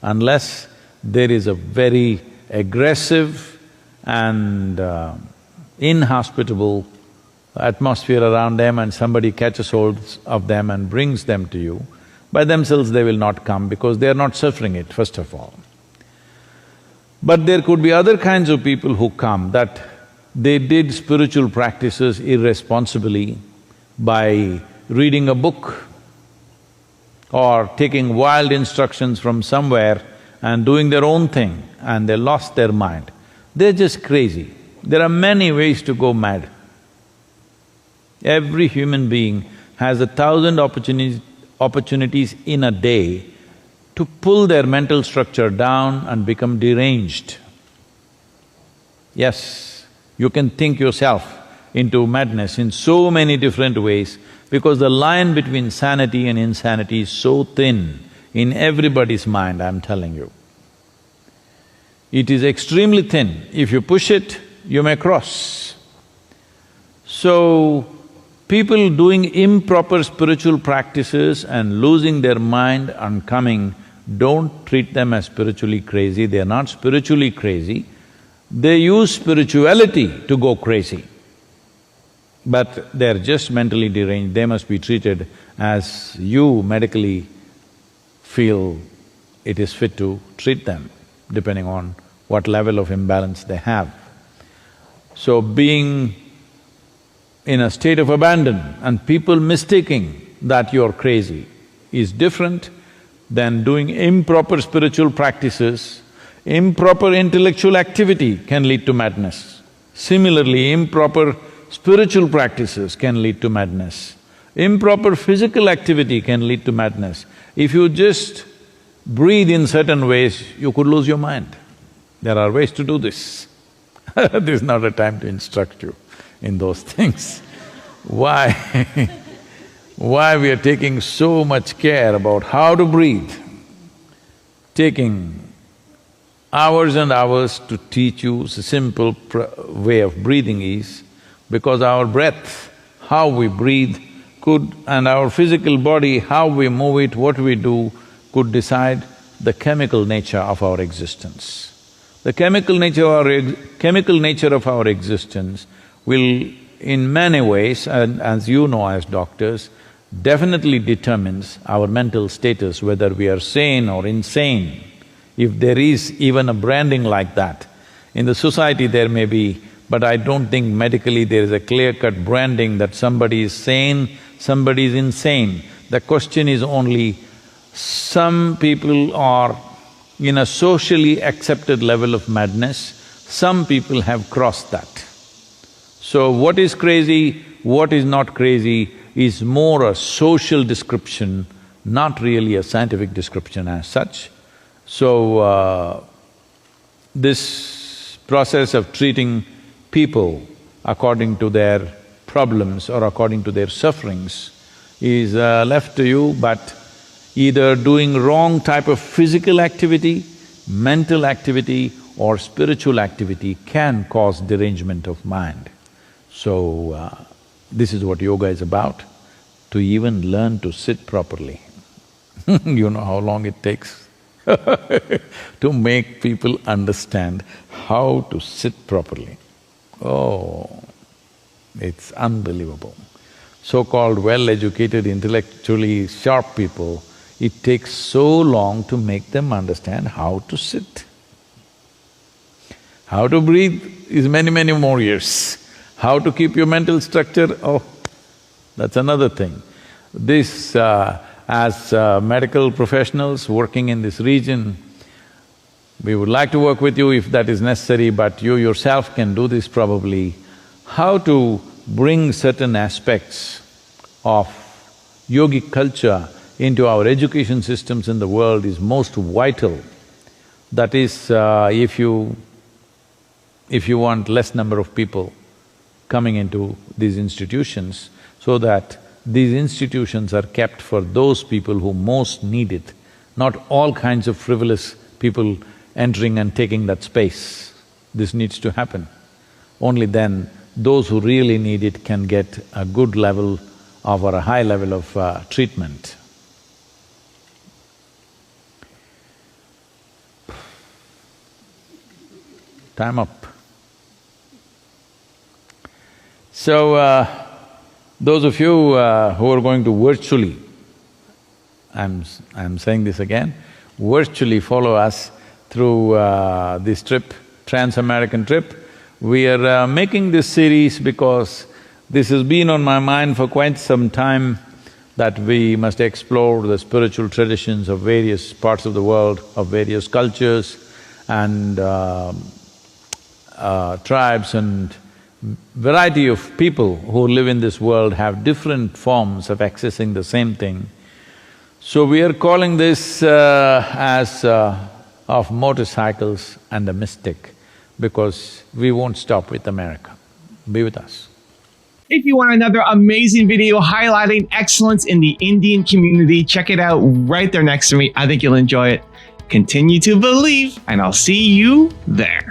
unless there is a very aggressive and inhospitable atmosphere around them and somebody catches hold of them and brings them to you, by themselves they will not come because they are not suffering it, first of all. But there could be other kinds of people who come that they did spiritual practices irresponsibly by reading a book or taking wild instructions from somewhere and doing their own thing, and they lost their mind. They're just crazy. There are many ways to go mad. Every human being has 1,000 opportunities in a day to pull their mental structure down and become deranged. Yes, you can think yourself into madness in so many different ways because the line between sanity and insanity is so thin in everybody's mind, I'm telling you. It is extremely thin. If you push it, you may cross. So, people doing improper spiritual practices and losing their mind and coming, don't treat them as spiritually crazy, they are not spiritually crazy. They use spirituality to go crazy. But they're just mentally deranged, they must be treated as you medically feel it is fit to treat them, depending on what level of imbalance they have. So being in a state of abandon and people mistaking that you're crazy is different than doing improper spiritual practices. Improper intellectual activity can lead to madness. Similarly, improper spiritual practices can lead to madness. Improper physical activity can lead to madness. If you just breathe in certain ways, you could lose your mind. There are ways to do this. This is not a time to instruct you in those things. Why? Why we are taking so much care about how to breathe, taking hours and hours to teach you a simple way of breathing is because our breath, how we breathe could… and our physical body, how we move it, what we do, could decide the chemical nature of our existence. The chemical nature of our existence will in many ways, and as you know as doctors, definitely determines our mental status, whether we are sane or insane. If there is even a branding like that, in the society there may be, but I don't think medically there is a clear-cut branding that somebody is sane, somebody is insane. The question is only, some people are in a socially accepted level of madness, some people have crossed that. So what is crazy, what is not crazy is more a social description, not really a scientific description as such. So, this process of treating people according to their problems or according to their sufferings is left to you, but either doing wrong type of physical activity, mental activity or spiritual activity can cause derangement of mind. So, this is what yoga is about, to even learn to sit properly. You know how long it takes to make people understand how to sit properly. Oh, it's unbelievable. So-called well-educated, intellectually sharp people, it takes so long to make them understand how to sit. How to breathe is many more years. How to keep your mental structure, oh, that's another thing. This, as medical professionals working in this region, we would like to work with you if that is necessary, but you yourself can do this probably. How to bring certain aspects of yogic culture into our education systems in the world is most vital. That is, if you want less number of people coming into these institutions, so that these institutions are kept for those people who most need it, not all kinds of frivolous people entering and taking that space. This needs to happen. Only then those who really need it can get a good level of or a high level of treatment. time up. So, those of you who are going to virtually, I'm saying this again, virtually follow us through this trip, Trans-American trip. We are making this series because this has been on my mind for quite some time, that we must explore the spiritual traditions of various parts of the world, of various cultures and tribes and variety of people who live in this world have different forms of accessing the same thing. So we are calling this as of motorcycles and the mystic, because we won't stop with America. Be with us. If you want another amazing video highlighting excellence in the Indian community, check it out right there next to me. I think you'll enjoy it. Continue to believe, and I'll see you there.